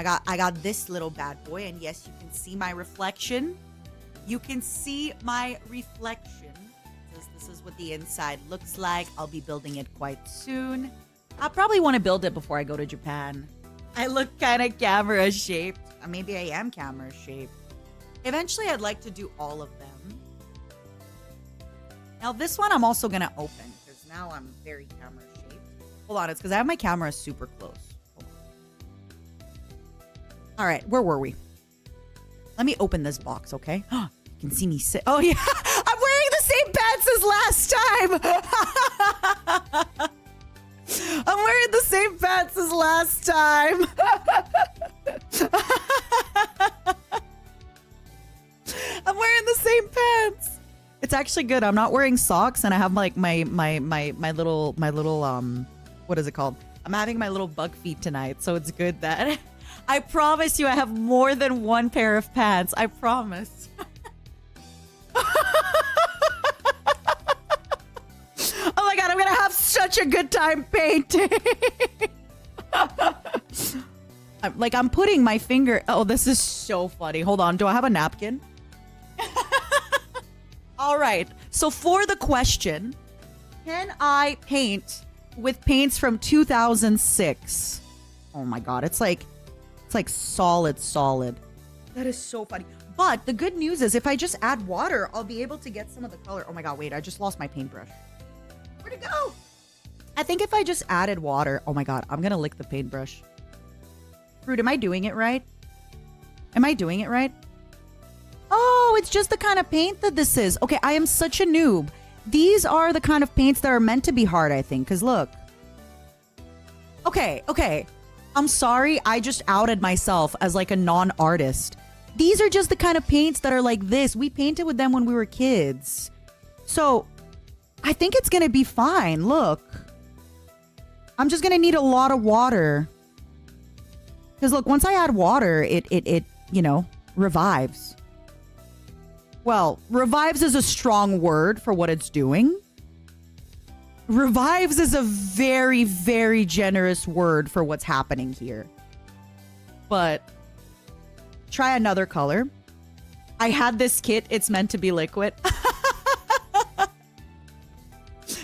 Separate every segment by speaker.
Speaker 1: I got this little bad boy, and yes, you can see my reflection. You can see my reflection. This is what the inside looks like. I'll be building it quite soon. I'll probably want to build it before I go to Japan. I look kind of camera shaped. Maybe I am camera shaped. Eventually, I'd like to do all of them. Now, this one I'm also going to open because now I'm very camera shaped. Hold on, it's because I have my camera super close. Hold on. All right, where were we? Let me open this box, okay? You can see me sit. Oh, yeah. I'm wearing the same pants as last time. I'm wearing the same pants as last time. I'm wearing the same pants. It's actually good. I'm not wearing socks, and I have like my little what is it called? I'm having my little bug feet tonight, so it's good that I promise you I have more than one pair of pants. I promise. Oh my god, I'm gonna have such a good time painting. I'm putting my finger. Oh, this is so funny. Hold on. Do I have a napkin? All right. So for the question, can I paint with paints from 2006? Oh my god, it's like solid. That is so funny. But the good news is if I just add water, I'll be able to get some of the color. Oh my god, wait, I just lost my paintbrush. Where'd it go? I think if I just added water, oh my god, I'm gonna lick the paintbrush. Fruit, am I doing it right? Am I doing it right? Oh, it's just the kind of paint that this is. Okay, I am such a noob. These are the kind of paints that are meant to be hard, I think, because look. Okay. I'm sorry, I just outed myself as like a non-artist. These are just the kind of paints that are like this. We painted with them when we were kids. So, I think it's going to be fine. Look. I'm just going to need a lot of water. Because look, once I add water, it revives. Well, revives is a strong word for what it's doing. Revives is a very, very generous word for what's happening here. But try another color. I had this kit. It's meant to be liquid.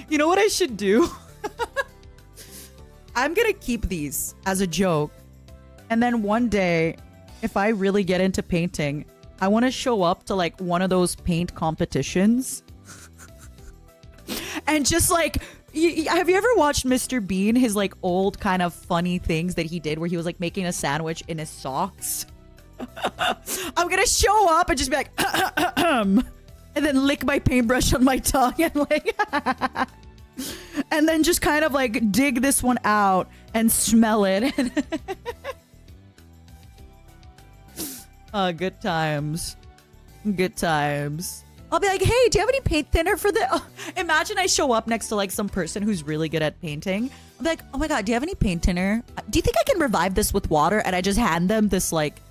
Speaker 1: You know what I should do? I'm going to keep these as a joke. And then one day, if I really get into painting, I want to show up to like one of those paint competitions. And just like, have you ever watched Mr. Bean? His like old kind of funny things that he did where he was like making a sandwich in his socks. I'm going to show up and just be like, and then lick my paintbrush on my tongue and like, and then just kind of like dig this one out and smell it. Good times. Good times. I'll be like, hey, do you have any paint thinner for the... Imagine I show up next to like some person who's really good at painting. I'm like, oh my god, do you have any paint thinner? Do you think I can revive this with water? And I just hand them this like,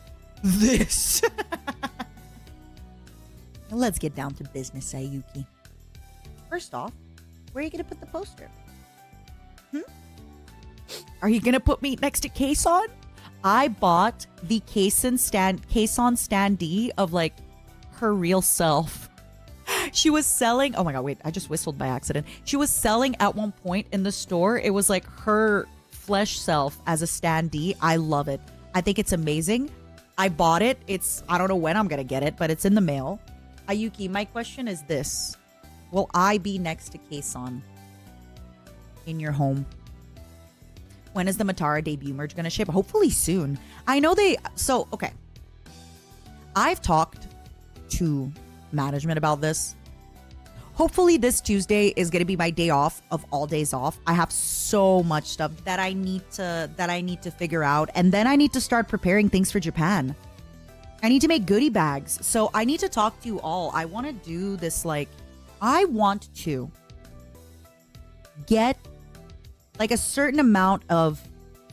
Speaker 1: this. Let's get down to business, Sayuki. First off, where are you going to put the poster? Are you going to put me next to KSON? I bought the KSON standee of like her real self. She was selling, oh my god, wait, I just whistled by accident. She was selling at one point in the store. It was like her flesh self as a standee. I love it. I think it's amazing. I bought it. I don't know when I'm going to get it, but it's in the mail. Ayuki, my question is this. Will I be next to KSON in your home? When is the Matara debut merch going to ship? Hopefully soon. I know okay. I've talked to management about this. Hopefully this Tuesday is going to be my day off of all days off. I have so much stuff that I need to figure out. And then I need to start preparing things for Japan. I need to make goodie bags. So I need to talk to you all. I want to do this I want to get like a certain amount of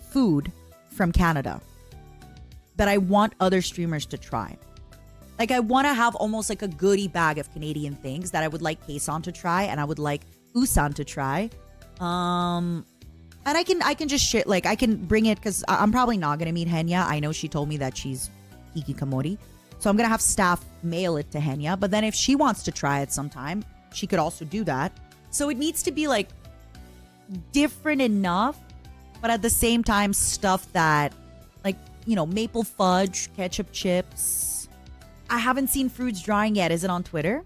Speaker 1: food from Canada that I want other streamers to try. Like I want to have almost like a goodie bag of Canadian things that I would like KSON to try and I would like Usan to try. And I can just shit, like I can bring it because I'm probably not gonna meet Henya. I know she told me that she's hikikomori. So I'm gonna have staff mail it to Henya. But then if she wants to try it sometime, she could also do that. So it needs to be like different enough, but at the same time stuff that like, you know, maple fudge, ketchup chips. I haven't seen fruits drying yet. Is it on Twitter?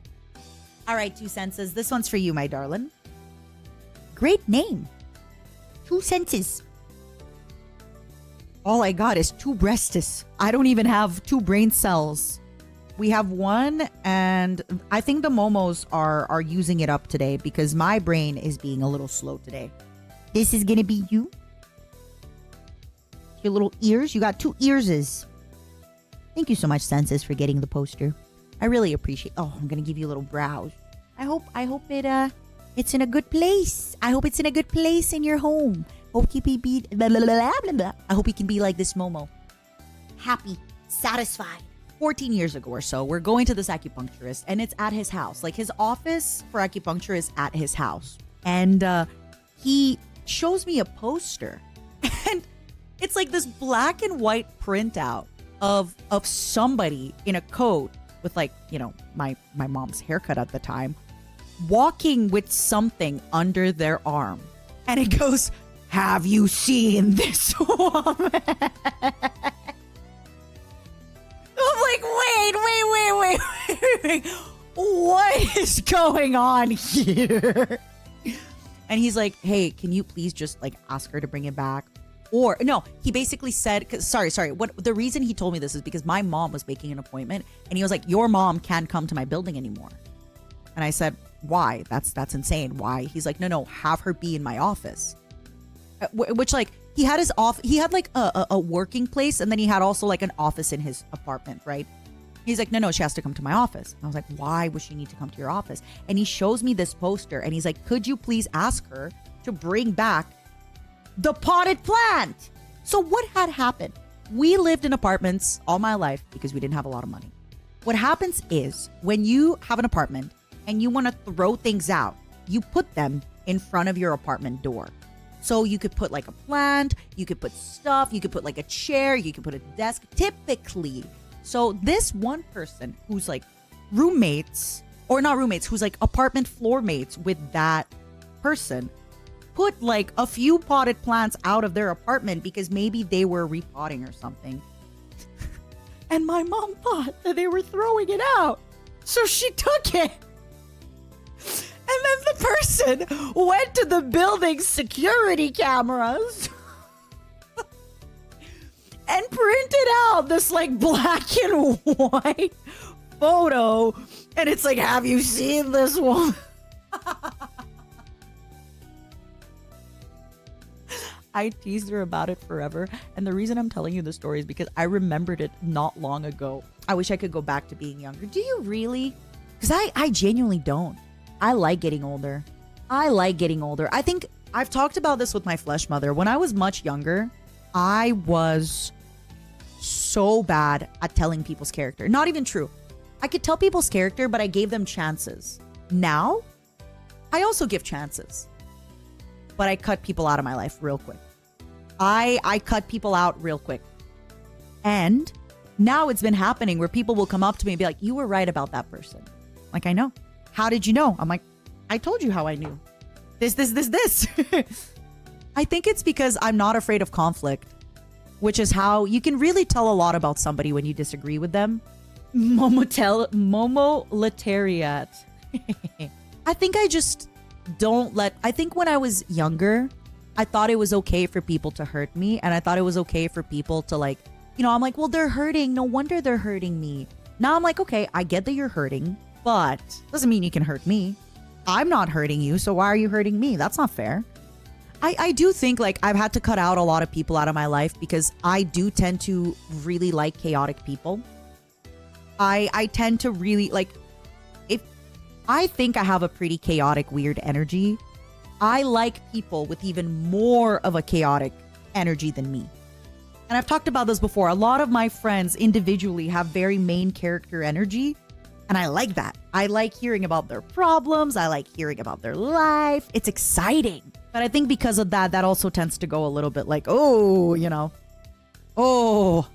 Speaker 1: All right, 2 senses. This one's for you, my darling. Great name. 2 senses. All I got is 2 breastes. I don't even have 2 brain cells. We have 1, and I think the momos are using it up today because my brain is being a little slow today. This is gonna be you. Your little ears. You got 2 earses. Thank you so much, Senses, for getting the poster. I really appreciate. Oh, I'm gonna give you a little brows. I hope it's in a good place. I hope it's in a good place in your home. Hope you can be blah, blah, blah, blah, blah. I hope you can be like this Momo. Happy, satisfied. 14 years ago or so, we're going to this acupuncturist and it's at his house. Like his office for acupuncture is at his house. And he shows me a poster. And it's like this black and white printout of somebody in a coat with like, you know, my mom's haircut at the time, walking with something under their arm. And it goes, have you seen this woman? I'm like, wait. What is going on here? And he's like, hey, can you please just like ask her to bring it back? Or no, he basically said, sorry. What the reason he told me this is because my mom was making an appointment and he was like, your mom can't come to my building anymore. And I said, why? That's insane. Why? He's like, no, have her be in my office. Which like he had his he had like a working place and then he had also like an office in his apartment, right? He's like, no, she has to come to my office. And I was like, why would she need to come to your office? And he shows me this poster and he's like, could you please ask her to bring back the potted plant? So what had happened? We lived in apartments all my life because we didn't have a lot of money. What happens is when you have an apartment and you want to throw things out, you put them in front of your apartment door. So you could put like a plant, you could put stuff, you could put like a chair, you could put a desk, typically. So this one person who's like roommates, or not roommates, who's like apartment floor mates with that person, put like a few potted plants out of their apartment because maybe they were repotting or something. And my mom thought that they were throwing it out. So she took it. And then the person went to the building's security cameras and printed out this like black and white photo. And it's like, have you seen this one? I teased her about it forever. And the reason I'm telling you the story is because I remembered it not long ago. I wish I could go back to being younger. Do you really? Because I genuinely don't. I like getting older. I think I've talked about this with my flesh mother. When I was much younger, I was so bad at telling people's character. Not even true. I could tell people's character, but I gave them chances. Now, I also give chances. But I cut people out of my life real quick. I cut people out real quick. And now it's been happening where people will come up to me and be like, you were right about that person. Like, I know. How did you know? I'm like, I told you how I knew. This. I think it's because I'm not afraid of conflict, which is how you can really tell a lot about somebody when you disagree with them. Momo Letariat. I think I just don't I think when I was younger, I thought it was okay for people to hurt me. And I thought it was okay for people to like, you know, I'm like, well, they're hurting. No wonder they're hurting me. Now I'm like, okay, I get that you're hurting, but doesn't mean you can hurt me. I'm not hurting you, so why are you hurting me? That's not fair. I do think like I've had to cut out a lot of people out of my life because I do tend to really like chaotic people. I tend to really like, if I think I have a pretty chaotic, weird energy, I like people with even more of a chaotic energy than me. And I've talked about this before. A lot of my friends individually have very main character energy. And I like that. I like hearing about their problems. I like hearing about their life. It's exciting. But I think because of that, that also tends to go a little bit like, oh, you know, oh,